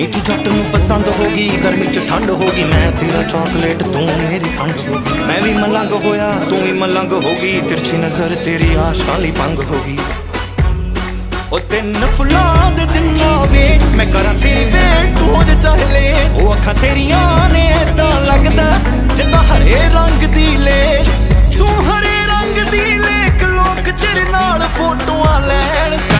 ਨੀ ਤੂੰ ਜੱਟ ਨੂੰ ਪਸੰਦ ਹੋਗੀ, ਗਰਮੀ ਚ ਠੰਡ ਹੋਗੀ, ਮੈਂ ਤੇਰਾ ਚਾਕਲੇਟ ਤੂੰ ਮੇਰੀ ਖੰਡ ਹੋਗੀ। ਮੈਂ ਵੀ ਮਲੰਗ ਹੋਇਆ ਤੂੰ ਵੀ ਮਲੰਗ ਹੋਗੀ, ਤਿਰਛੀ ਨਜ਼ਰ ਤੇਰੀ ਆਸ਼ਕਾਂ ਲਈ ਭੰਗ ਹੋਗੀ। ਉਹ ਤਿੰਨ ਫੁੱਲਾਂ ਦੇ ਜਿੰਨਾ ਵੇਟ ਮੈਂ ਕਰਾਂ ਤੇਰੀ ਵੇਟ, ਤੂੰ